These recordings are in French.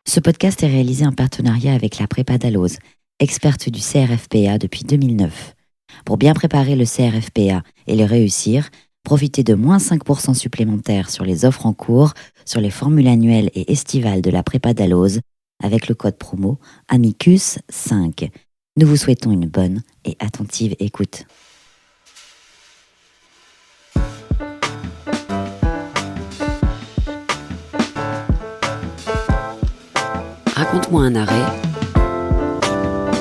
Ce podcast est réalisé en partenariat avec la Prépa Dalloz, experte du CRFPA depuis 2009. Pour bien préparer le CRFPA et le réussir, profitez de moins 5% supplémentaires sur les offres en cours, sur les formules annuelles et estivales de la Prépa Dalloz avec le code promo AMICUS5. Nous vous souhaitons une bonne et attentive écoute. Raconte-moi un arrêt,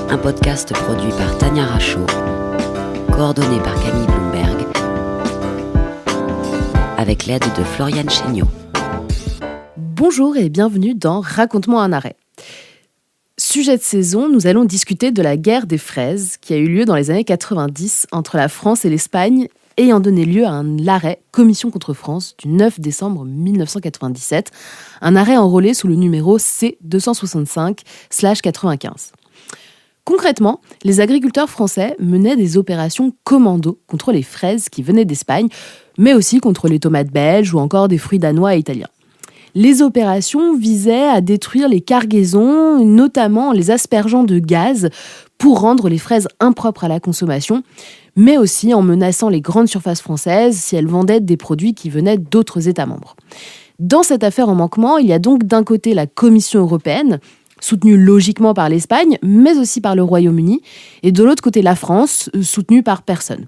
un podcast produit par Tania Rachaud, coordonné par Camille Bloomberg, avec l'aide de Floriane Chéniaud. Bonjour et bienvenue dans Raconte-moi un arrêt. Sujet de saison, nous allons discuter de la guerre des fraises qui a eu lieu dans les années 90 entre la France et l'Espagne, ayant donné lieu à l'arrêt Commission contre France du 9 décembre 1997, un arrêt enrôlé sous le numéro C265/95. Concrètement, les agriculteurs français menaient des opérations commando contre les fraises qui venaient d'Espagne, mais aussi contre les tomates belges ou encore des fruits danois et italiens. Les opérations visaient à détruire les cargaisons, notamment en les aspergeant de gaz pour rendre les fraises impropres à la consommation, mais aussi en menaçant les grandes surfaces françaises si elles vendaient des produits qui venaient d'autres États membres. Dans cette affaire en manquement, il y a donc d'un côté la Commission européenne, soutenue logiquement par l'Espagne, mais aussi par le Royaume-Uni, et de l'autre côté la France, soutenue par personne.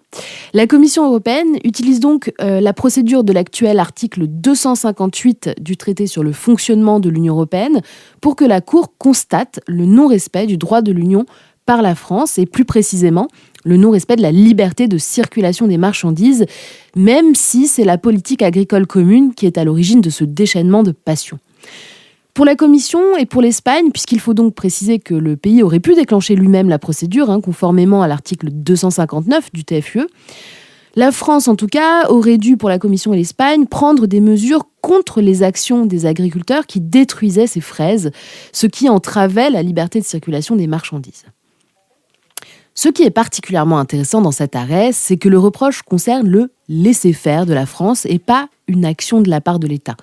La Commission européenne utilise donc la procédure de l'actuel article 258 du traité sur le fonctionnement de l'Union européenne pour que la Cour constate le non-respect du droit de l'Union par la France, et plus précisément le non-respect de la liberté de circulation des marchandises, même si c'est la politique agricole commune qui est à l'origine de ce déchaînement de passion. Pour la Commission et pour l'Espagne, puisqu'il faut donc préciser que le pays aurait pu déclencher lui-même la procédure, conformément à l'article 259 du TFUE, la France, en tout cas, aurait dû, pour la Commission et l'Espagne, prendre des mesures contre les actions des agriculteurs qui détruisaient ces fraises, ce qui entravait la liberté de circulation des marchandises. Ce qui est particulièrement intéressant dans cet arrêt, c'est que le reproche concerne le laisser-faire de la France et pas une action de la part de l'État.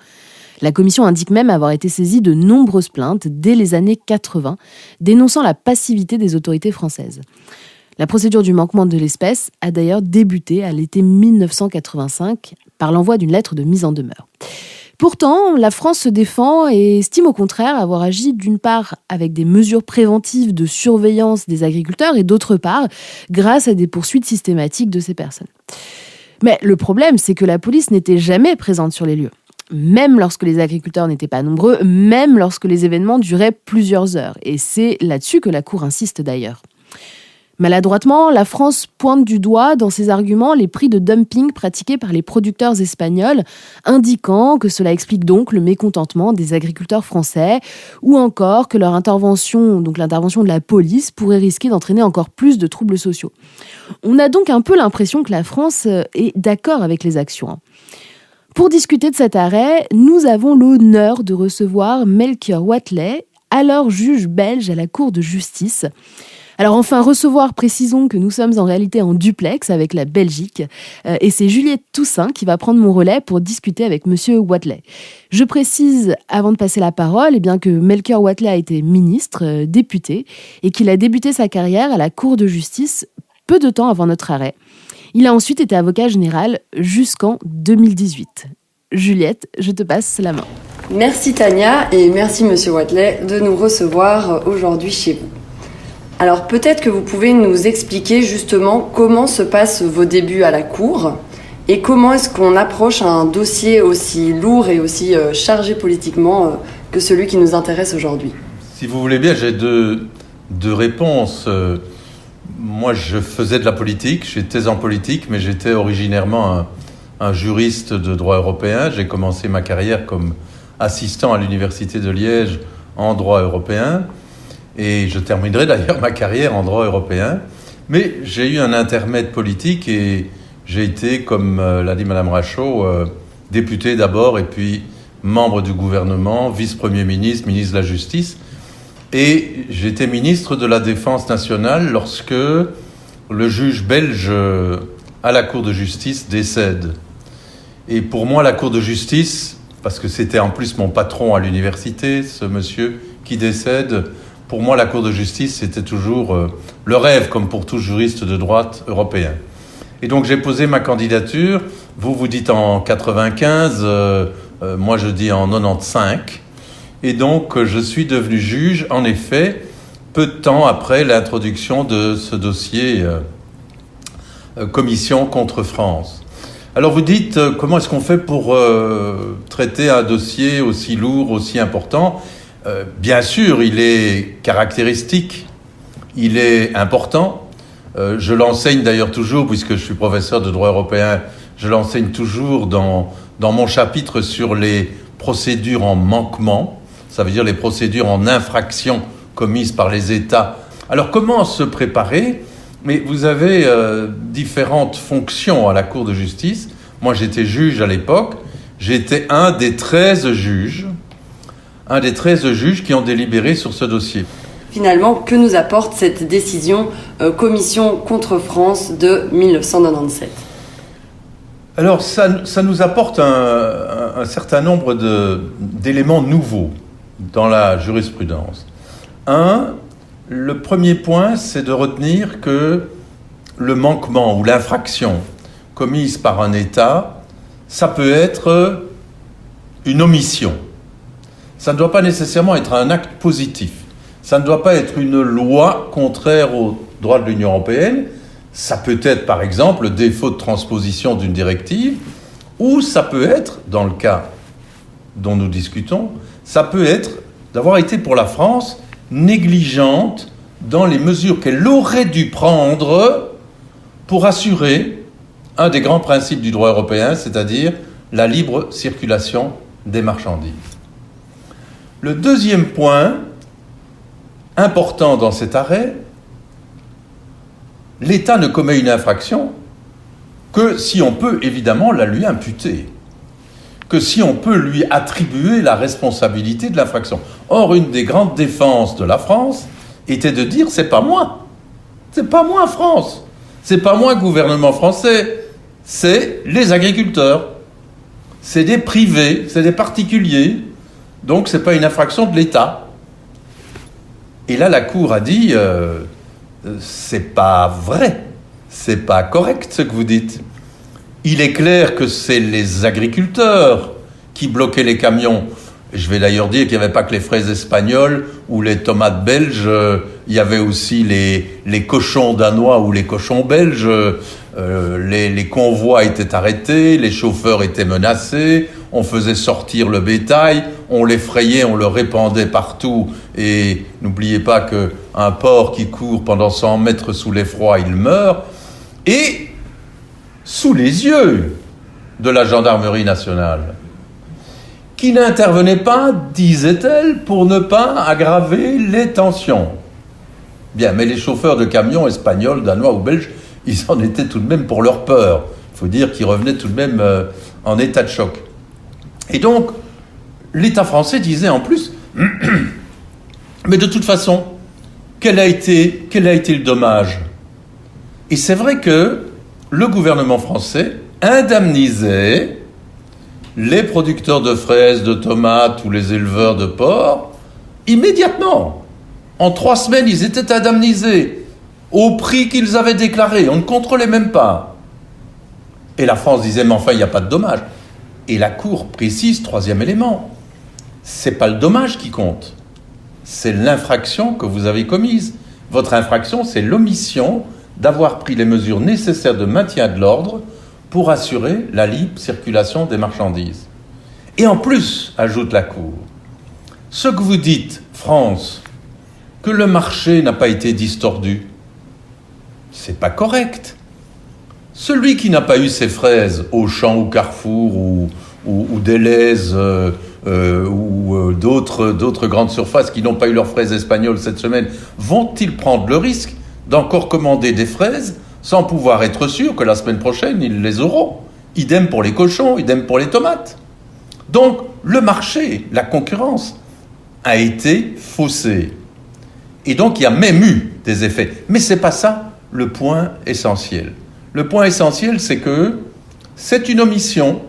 La Commission indique même avoir été saisie de nombreuses plaintes dès les années 80, dénonçant la passivité des autorités françaises. La procédure du manquement de l'espèce a d'ailleurs débuté à l'été 1985 par l'envoi d'une lettre de mise en demeure. Pourtant, la France se défend et estime au contraire avoir agi d'une part avec des mesures préventives de surveillance des agriculteurs et d'autre part grâce à des poursuites systématiques de ces personnes. Mais le problème, c'est que la police n'était jamais présente sur les lieux. Même lorsque les agriculteurs n'étaient pas nombreux, même lorsque les événements duraient plusieurs heures. Et c'est là-dessus que la Cour insiste d'ailleurs. Maladroitement, la France pointe du doigt dans ses arguments les prix de dumping pratiqués par les producteurs espagnols, indiquant que cela explique donc le mécontentement des agriculteurs français, ou encore que leur intervention, donc l'intervention de la police, pourrait risquer d'entraîner encore plus de troubles sociaux. On a donc un peu l'impression que la France est d'accord avec les actions. Pour discuter de cet arrêt, nous avons l'honneur de recevoir Melchior Wathelet, alors juge belge à la Cour de justice. Alors enfin, recevoir, précisons que nous sommes en réalité en duplex avec la Belgique, et c'est Juliette Toussaint qui va prendre mon relais pour discuter avec Monsieur Wathelet. Je précise, avant de passer la parole, que Melchior Wathelet a été ministre, député, et qu'il a débuté sa carrière à la Cour de justice peu de temps avant notre arrêt. Il a ensuite été avocat général jusqu'en 2018. Juliette, je te passe la main. Merci Tania et merci Monsieur Wathelet de nous recevoir aujourd'hui chez vous. Alors peut-être que vous pouvez nous expliquer justement comment se passent vos débuts à la Cour et comment est-ce qu'on approche un dossier aussi lourd et aussi chargé politiquement que celui qui nous intéresse aujourd'hui. Si vous voulez bien, j'ai deux réponses. Moi, je faisais de la politique, j'étais en politique, mais j'étais originairement un juriste de droit européen. J'ai commencé ma carrière comme assistant à l'Université de Liège en droit européen, et je terminerai d'ailleurs ma carrière en droit européen. Mais j'ai eu un intermède politique et j'ai été, comme l'a dit Madame Rachaud, député d'abord et puis membre du gouvernement, vice-premier ministre, ministre de la Justice. Et j'étais ministre de la Défense nationale lorsque le juge belge à la Cour de justice décède. Et pour moi, la Cour de justice, parce que c'était en plus mon patron à l'université, ce monsieur qui décède. Pour moi, la Cour de justice, c'était toujours le rêve, comme pour tout juriste de droite européen. Et donc, j'ai posé ma candidature. Vous dites en 95, moi je dis en 95. Et donc, je suis devenu juge, en effet, peu de temps après l'introduction de ce dossier Commission contre France. Alors vous dites, comment est-ce qu'on fait pour traiter un dossier aussi lourd, aussi important ? Bien sûr, il est caractéristique, il est important. Je l'enseigne d'ailleurs toujours, puisque je suis professeur de droit européen, je l'enseigne toujours dans mon chapitre sur les procédures en manquement, ça veut dire les procédures en infraction commises par les États. Alors comment se préparer ? Mais vous avez différentes fonctions à la Cour de justice. Moi, j'étais juge à l'époque. J'étais un des 13 juges qui ont délibéré sur ce dossier. Finalement, que nous apporte cette décision Commission contre France de 1997 ? Alors, ça nous apporte un certain nombre d'éléments nouveaux dans la jurisprudence. Le premier point, c'est de retenir que le manquement ou l'infraction commise par un État, ça peut être une omission. Ça ne doit pas nécessairement être un acte positif. Ça ne doit pas être une loi contraire au droit de l'Union européenne. Ça peut être, par exemple, le défaut de transposition d'une directive, ou ça peut être, dans le cas dont nous discutons, ça peut être d'avoir été pour la France négligente dans les mesures qu'elle aurait dû prendre pour assurer un des grands principes du droit européen, c'est-à-dire la libre circulation des marchandises. Le deuxième point important dans cet arrêt, l'État ne commet une infraction que si on peut évidemment la lui imputer, que si on peut lui attribuer la responsabilité de l'infraction. Or, une des grandes défenses de la France était de dire « c'est pas moi, France, c'est pas moi, gouvernement français, c'est les agriculteurs, c'est des privés, c'est des particuliers, donc c'est pas une infraction de l'État ». Et là, la Cour a dit c'est pas vrai, c'est pas correct ce que vous dites. Il est clair que c'est les agriculteurs qui bloquaient les camions. Je vais d'ailleurs dire qu'il n'y avait pas que les fraises espagnoles ou les tomates belges, il y avait aussi les cochons danois ou les cochons belges. Les convois étaient arrêtés, les chauffeurs étaient menacés, on faisait sortir le bétail, on l'effrayait, on le répandait partout. Et n'oubliez pas qu'un porc qui court pendant 100 mètres sous l'effroi, il meurt. Et sous les yeux de la gendarmerie nationale, qui n'intervenait pas, disait-elle, pour ne pas aggraver les tensions. Bien, mais les chauffeurs de camions espagnols, danois ou belges, ils en étaient tout de même pour leur peur. Il faut dire qu'ils revenaient tout de même en état de choc. Et donc, l'État français disait en plus, mais de toute façon, quel a été le dommage ? Et c'est vrai que le gouvernement français indemnisait les producteurs de fraises, de tomates ou les éleveurs de porcs immédiatement. En 3 semaines, ils étaient indemnisés au prix qu'ils avaient déclaré. On ne contrôlait même pas. Et la France disait, mais enfin, il n'y a pas de dommage. Et la Cour précise, 3e élément, c'est pas le dommage qui compte, c'est l'infraction que vous avez commise. Votre infraction, c'est l'omission d'avoir pris les mesures nécessaires de maintien de l'ordre pour assurer la libre circulation des marchandises. Et en plus, ajoute la Cour, ce que vous dites, France, que le marché n'a pas été distordu, c'est pas correct. Celui qui n'a pas eu ses fraises au Auchan ou Carrefour ou Delhaize ou d'autres grandes surfaces qui n'ont pas eu leurs fraises espagnoles cette semaine, vont-ils prendre le risque d'encore commander des fraises sans pouvoir être sûrs que la semaine prochaine, ils les auront ? Idem pour les cochons, idem pour les tomates. Donc, le marché, la concurrence, a été faussée. Et donc, il y a même eu des effets. Mais ce n'est pas ça le point essentiel. Le point essentiel, c'est que c'est une omission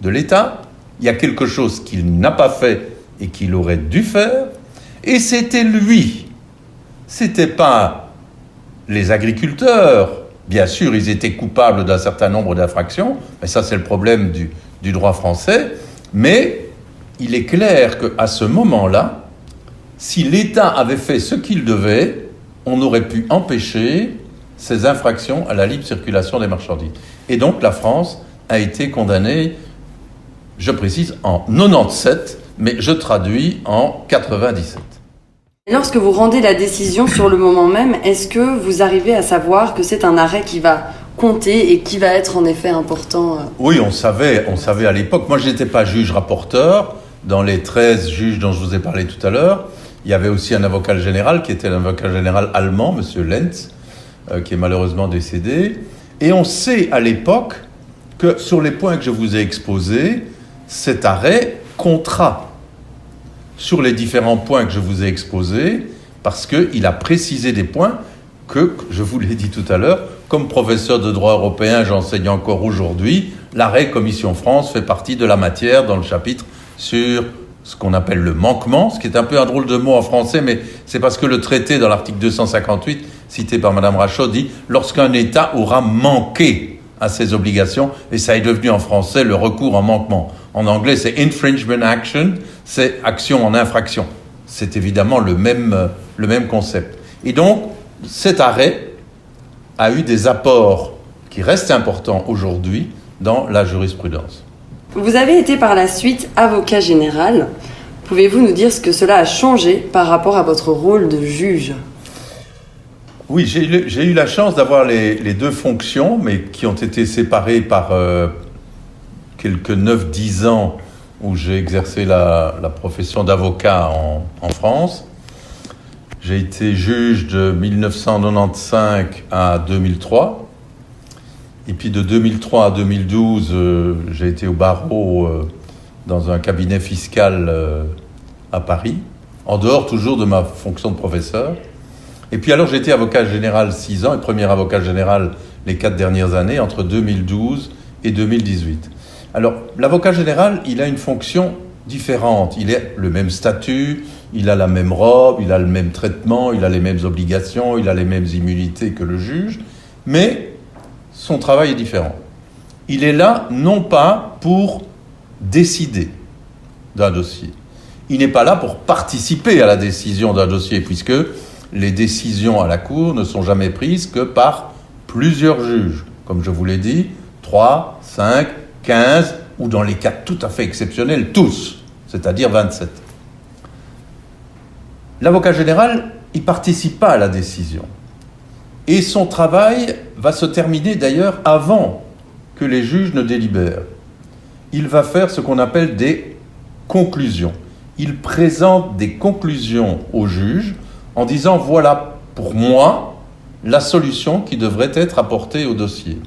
de l'État. Il y a quelque chose qu'il n'a pas fait et qu'il aurait dû faire. Et c'était lui. C'était pas les agriculteurs. Bien sûr, ils étaient coupables d'un certain nombre d'infractions, mais ça c'est le problème du droit français. Mais il est clair qu'à ce moment-là, si l'État avait fait ce qu'il devait, on aurait pu empêcher ces infractions à la libre circulation des marchandises. Et donc la France a été condamnée, je précise, en 97, mais je traduis en 97. Lorsque vous rendez la décision sur le moment même, est-ce que vous arrivez à savoir que c'est un arrêt qui va compter et qui va être en effet important? Oui, on savait à l'époque. Moi, je n'étais pas juge-rapporteur. Dans les 13 juges dont je vous ai parlé tout à l'heure, il y avait aussi un avocat général qui était l'avocat général allemand, M. Lenz, qui est malheureusement décédé. Et on sait à l'époque que sur les points que je vous ai exposés, cet arrêt comptera sur les différents points que je vous ai exposés, parce qu'il a précisé des points que, je vous l'ai dit tout à l'heure, comme professeur de droit européen, j'enseigne encore aujourd'hui, l'arrêt Commission France fait partie de la matière dans le chapitre sur ce qu'on appelle le manquement, ce qui est un peu un drôle de mot en français, mais c'est parce que le traité, dans l'article 258, cité par Mme Rachaud, dit « lorsqu'un État aura manqué à ses obligations », et ça est devenu en français le recours en manquement. En anglais, c'est « infringement action », c'est « action en infraction ». C'est évidemment le même concept. Et donc, cet arrêt a eu des apports qui restent importants aujourd'hui dans la jurisprudence. Vous avez été par la suite avocat général. Pouvez-vous nous dire ce que cela a changé par rapport à votre rôle de juge ? Oui, j'ai eu la chance d'avoir les deux fonctions, mais qui ont été séparées par quelques 9-10 ans où j'ai exercé la profession d'avocat en France. J'ai été juge de 1995 à 2003. Et puis de 2003 à 2012, j'ai été au barreau dans un cabinet fiscal à Paris, en dehors toujours de ma fonction de professeur. Et puis alors j'ai été avocat général 6 ans et premier avocat général les 4 dernières années, entre 2012 et 2018. Alors l'avocat général, il a une fonction différente. Il a le même statut, il a la même robe, il a le même traitement, il a les mêmes obligations, il a les mêmes immunités que le juge, mais son travail est différent. Il est là non pas pour décider d'un dossier. Il n'est pas là pour participer à la décision d'un dossier, puisque les décisions à la Cour ne sont jamais prises que par plusieurs juges. Comme je vous l'ai dit, 3, 5, 15, ou dans les cas tout à fait exceptionnels, tous, c'est-à-dire 27. L'avocat général, il ne participe pas à la décision. Et son travail va se terminer d'ailleurs avant que les juges ne délibèrent. Il va faire ce qu'on appelle des conclusions. Il présente des conclusions aux juges en disant « voilà pour moi la solution qui devrait être apportée au dossier ».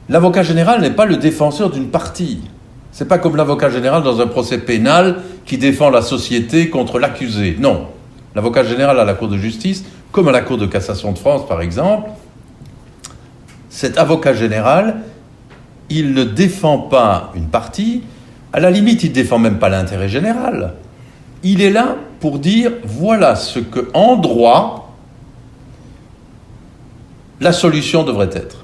L'avocat général n'est pas le défenseur d'une partie. Ce n'est pas comme l'avocat général dans un procès pénal qui défend la société contre l'accusé. Non. L'avocat général à la Cour de justice, comme à la Cour de cassation de France par exemple, cet avocat général, il ne défend pas une partie, à la limite il ne défend même pas l'intérêt général. Il est là pour dire voilà ce que en droit la solution devrait être.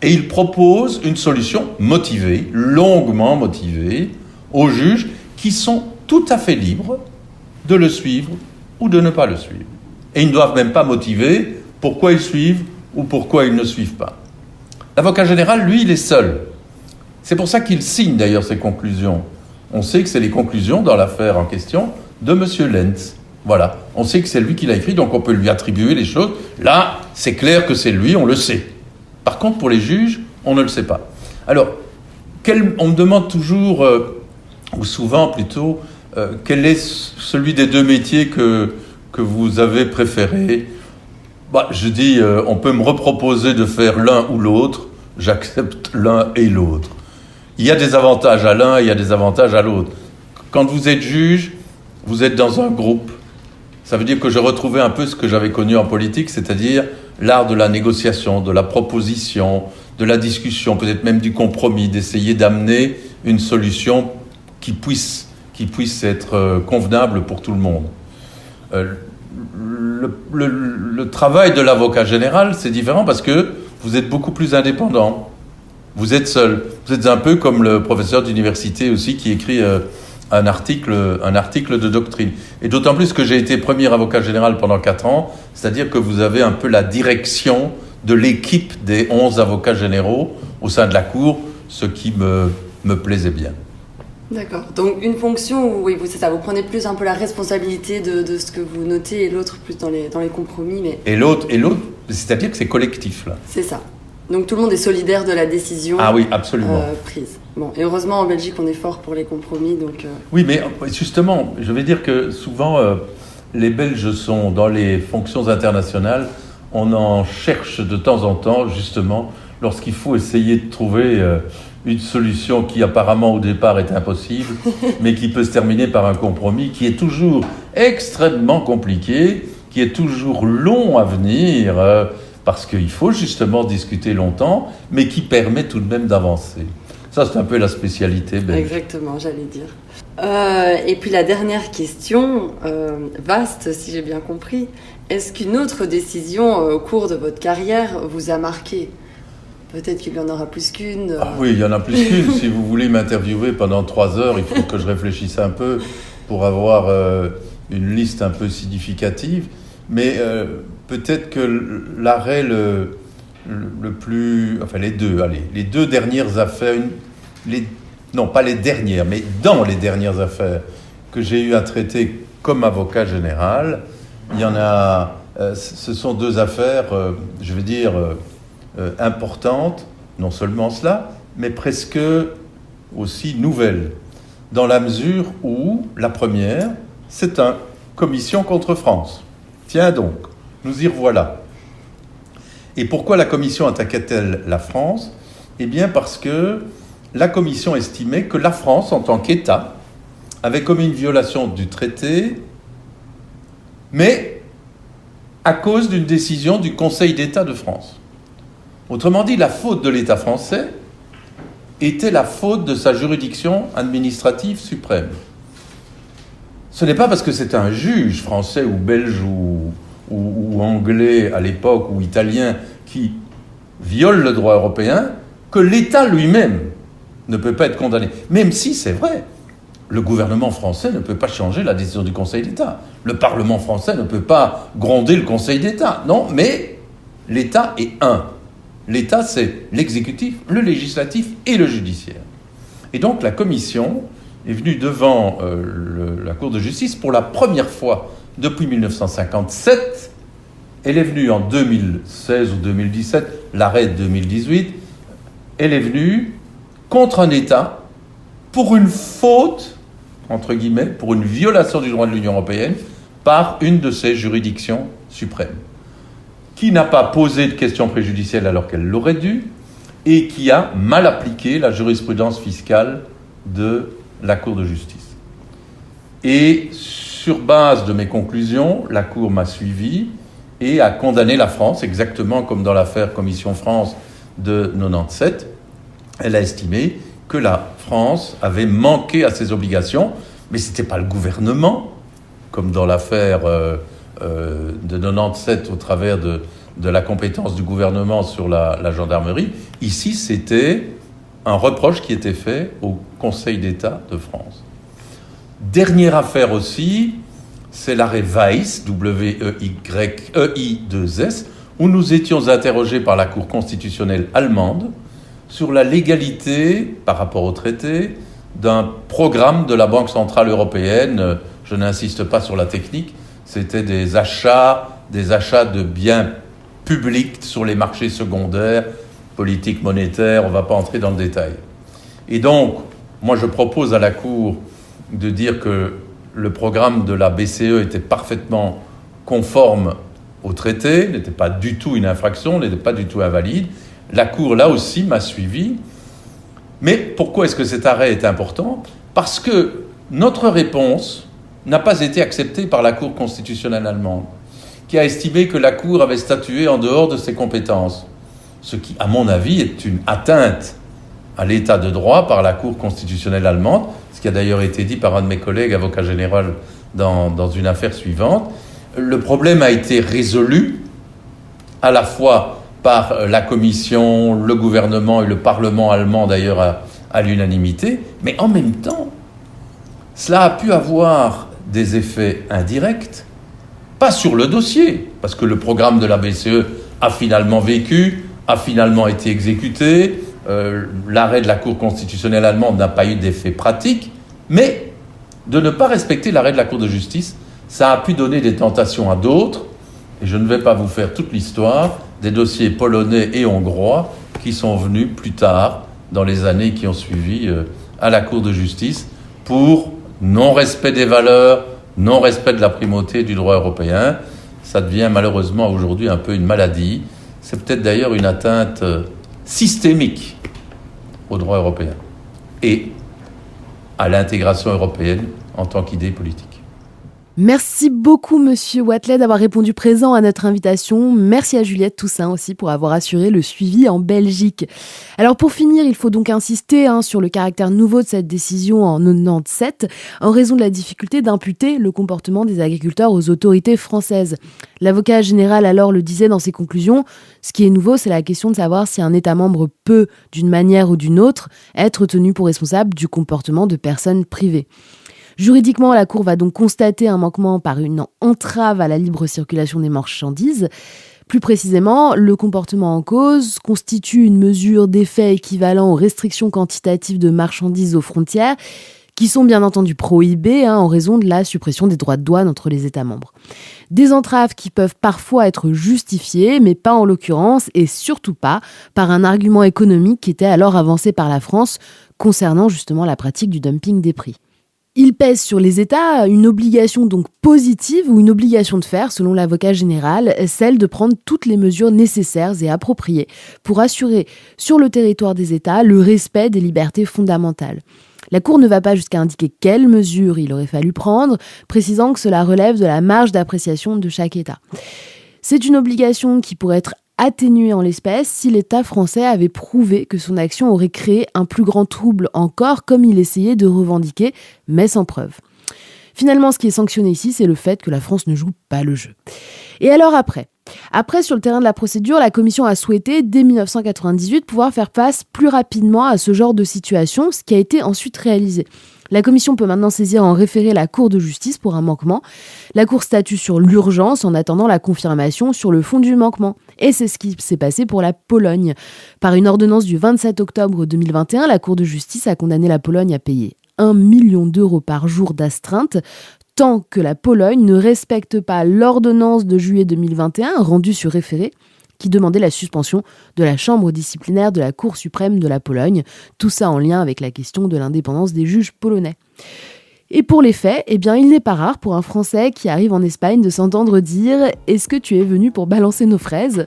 Et il propose une solution motivée, longuement motivée, aux juges qui sont tout à fait libres de le suivre ou de ne pas le suivre. Et ils ne doivent même pas motiver pourquoi ils suivent ou pourquoi ils ne suivent pas. L'avocat général, lui, il est seul. C'est pour ça qu'il signe d'ailleurs ses conclusions. On sait que c'est les conclusions dans l'affaire en question de M. Lenz. Voilà, on sait que c'est lui qui l'a écrit, donc on peut lui attribuer les choses. Là, c'est clair que c'est lui, on le sait. Par contre, pour les juges, on ne le sait pas. Alors, on me demande toujours, ou souvent plutôt, quel est celui des deux métiers que vous avez préféré ? Je dis, on peut me reproposer de faire l'un ou l'autre, j'accepte l'un et l'autre. Il y a des avantages à l'un, il y a des avantages à l'autre. Quand vous êtes juge, vous êtes dans un groupe. Ça veut dire que je retrouvais un peu ce que j'avais connu en politique, c'est-à-dire l'art de la négociation, de la proposition, de la discussion, peut-être même du compromis, d'essayer d'amener une solution qui puisse qui puisse être convenable pour tout le monde. Le travail de l'avocat général, c'est différent parce que vous êtes beaucoup plus indépendant. Vous êtes seul. Vous êtes un peu comme le professeur d'université aussi qui écrit un article de doctrine. Et d'autant plus que j'ai été premier avocat général pendant 4 ans, c'est-à-dire que vous avez un peu la direction de l'équipe des 11 avocats généraux au sein de la Cour, ce qui me plaisait bien. D'accord. Donc une fonction où, oui, c'est ça, vous prenez plus un peu la responsabilité de ce que vous notez et l'autre plus dans les compromis. Mais... Et l'autre, c'est-à-dire que c'est collectif, là. C'est ça. Donc tout le monde est solidaire de la décision oui, absolument. Prise. Bon, et heureusement en Belgique on est fort pour les compromis. Donc, Oui, mais justement, je vais dire que souvent les Belges sont dans les fonctions internationales, on en cherche de temps en temps justement lorsqu'il faut essayer de trouver une solution qui apparemment au départ est impossible, mais qui peut se terminer par un compromis qui est toujours extrêmement compliqué, qui est toujours long à venir, parce qu'il faut justement discuter longtemps, mais qui permet tout de même d'avancer. Ça, c'est un peu la spécialité belge. Exactement, j'allais dire. Et puis la dernière question, vaste si j'ai bien compris, est-ce qu'une autre décision au cours de votre carrière vous a marqué ? Peut-être qu'il y en aura plus qu'une. Oui, il y en a plus qu'une. Si vous voulez m'interviewer pendant 3 heures, il faut que je réfléchisse un peu pour avoir une liste un peu significative. Mais peut-être que l'arrêt le plus... Enfin, les deux dernières affaires... non, pas les dernières, mais dans les dernières affaires que j'ai eu à traiter comme avocat général, il y en a... ce sont 2 affaires, je vais dire... importante, non seulement cela, mais presque aussi nouvelle, dans la mesure où la première, c'est une commission contre France. Tiens donc, nous y revoilà. Et pourquoi la commission attaquait-elle la France ? Eh bien parce que la commission estimait que la France, en tant qu'État, avait commis une violation du traité, mais à cause d'une décision du Conseil d'État de France. Autrement dit, la faute de l'État français était la faute de sa juridiction administrative suprême. Ce n'est pas parce que c'est un juge français ou belge ou anglais à l'époque ou italien qui viole le droit européen que l'État lui-même ne peut pas être condamné. Même si, c'est vrai, le gouvernement français ne peut pas changer la décision du Conseil d'État. Le Parlement français ne peut pas gronder le Conseil d'État. Non, mais l'État est un. L'État, c'est l'exécutif, le législatif et le judiciaire. Et donc, la commission est venue devant la Cour de justice pour la première fois depuis 1957. Elle est venue en 2016 ou 2017, l'arrêt de 2018. Elle est venue contre un État pour une faute, entre guillemets, pour une violation du droit de l'Union européenne par une de ses juridictions suprêmes, qui n'a pas posé de questions préjudicielles alors qu'elle l'aurait dû, et qui a mal appliqué la jurisprudence fiscale de la Cour de justice. Et sur base de mes conclusions, la Cour m'a suivi et a condamné la France, exactement comme dans l'affaire Commission France de 1997. Elle a estimé que la France avait manqué à ses obligations, mais ce n'était pas le gouvernement, comme dans l'affaire de 1997 au travers de la compétence du gouvernement sur la gendarmerie. Ici, c'était un reproche qui était fait au Conseil d'État de France. Dernière affaire aussi, c'est l'arrêt Weiss, W-E-Y-E-I-2-S, où nous étions interrogés par la Cour constitutionnelle allemande sur la légalité, par rapport au traité, d'un programme de la Banque centrale européenne. Je n'insiste pas sur la technique, c'était des achats de biens publics sur les marchés secondaires, politique monétaire, on ne va pas entrer dans le détail. Et donc, moi je propose à la Cour de dire que le programme de la BCE était parfaitement conforme au traité, n'était pas du tout une infraction, n'était pas du tout invalide. La Cour, là aussi, m'a suivi. Mais pourquoi est-ce que cet arrêt est important ? Parce que notre réponse n'a pas été acceptée par la Cour constitutionnelle allemande, qui a estimé que la Cour avait statué en dehors de ses compétences. Ce qui, à mon avis, est une atteinte à l'état de droit par la Cour constitutionnelle allemande, ce qui a d'ailleurs été dit par un de mes collègues, avocat général, dans une affaire suivante. Le problème a été résolu à la fois par la Commission, le gouvernement et le Parlement allemand d'ailleurs à l'unanimité, mais en même temps, cela a pu avoir des effets indirects, pas sur le dossier, parce que le programme de la BCE a finalement vécu, a finalement été exécuté, l'arrêt de la Cour constitutionnelle allemande n'a pas eu d'effet pratique, mais de ne pas respecter l'arrêt de la Cour de justice, ça a pu donner des tentations à d'autres, et je ne vais pas vous faire toute l'histoire des dossiers polonais et hongrois qui sont venus plus tard, dans les années qui ont suivi, à la Cour de justice, pour non-respect des valeurs, non-respect de la primauté du droit européen. Ça devient malheureusement aujourd'hui un peu une maladie. C'est peut-être d'ailleurs une atteinte systémique au droit européen et à l'intégration européenne en tant qu'idée politique. Merci beaucoup, Monsieur Wathelet, d'avoir répondu présent à notre invitation. Merci à Juliette Toussaint aussi pour avoir assuré le suivi en Belgique. Alors pour finir, il faut donc insister sur le caractère nouveau de cette décision en 97, en raison de la difficulté d'imputer le comportement des agriculteurs aux autorités françaises. L'avocat général alors le disait dans ses conclusions, ce qui est nouveau, c'est la question de savoir si un État membre peut, d'une manière ou d'une autre, être tenu pour responsable du comportement de personnes privées. Juridiquement, la Cour va donc constater un manquement par une entrave à la libre circulation des marchandises. Plus précisément, le comportement en cause constitue une mesure d'effet équivalent aux restrictions quantitatives de marchandises aux frontières, qui sont bien entendu prohibées en raison de la suppression des droits de douane entre les États membres. Des entraves qui peuvent parfois être justifiées, mais pas en l'occurrence, et surtout pas par un argument économique qui était alors avancé par la France concernant justement la pratique du dumping des prix. Il pèse sur les États une obligation donc positive ou une obligation de faire, selon l'avocat général, celle de prendre toutes les mesures nécessaires et appropriées pour assurer sur le territoire des États le respect des libertés fondamentales. La Cour ne va pas jusqu'à indiquer quelles mesures il aurait fallu prendre, précisant que cela relève de la marge d'appréciation de chaque État. C'est une obligation qui pourrait être atténuée en l'espèce si l'État français avait prouvé que son action aurait créé un plus grand trouble encore, comme il essayait de revendiquer, mais sans preuve. Finalement, ce qui est sanctionné ici, c'est le fait que la France ne joue pas le jeu. Et alors après, sur le terrain de la procédure, la Commission a souhaité, dès 1998, pouvoir faire face plus rapidement à ce genre de situation, ce qui a été ensuite réalisé. La Commission peut maintenant saisir en référé la Cour de justice pour un manquement. La Cour statue sur l'urgence en attendant la confirmation sur le fond du manquement. Et c'est ce qui s'est passé pour la Pologne. Par une ordonnance du 27 octobre 2021, la Cour de justice a condamné la Pologne à payer 1 million d'euros par jour d'astreinte, tant que la Pologne ne respecte pas l'ordonnance de juillet 2021 rendue sur référé, qui demandait la suspension de la chambre disciplinaire de la Cour suprême de la Pologne, tout ça en lien avec la question de l'indépendance des juges polonais. Et pour les faits, il n'est pas rare pour un Français qui arrive en Espagne de s'entendre dire « Est-ce que tu es venu pour balancer nos fraises ?»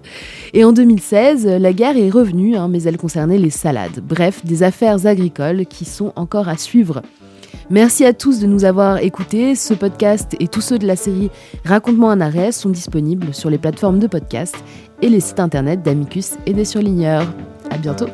Et en 2016, la guerre est revenue, mais elle concernait les salades. Bref, des affaires agricoles qui sont encore à suivre. Merci à tous de nous avoir écoutés. Ce podcast et tous ceux de la série Raconte-moi un arrêt sont disponibles sur les plateformes de podcast et les sites internet d'Amicus et des surligneurs. À bientôt.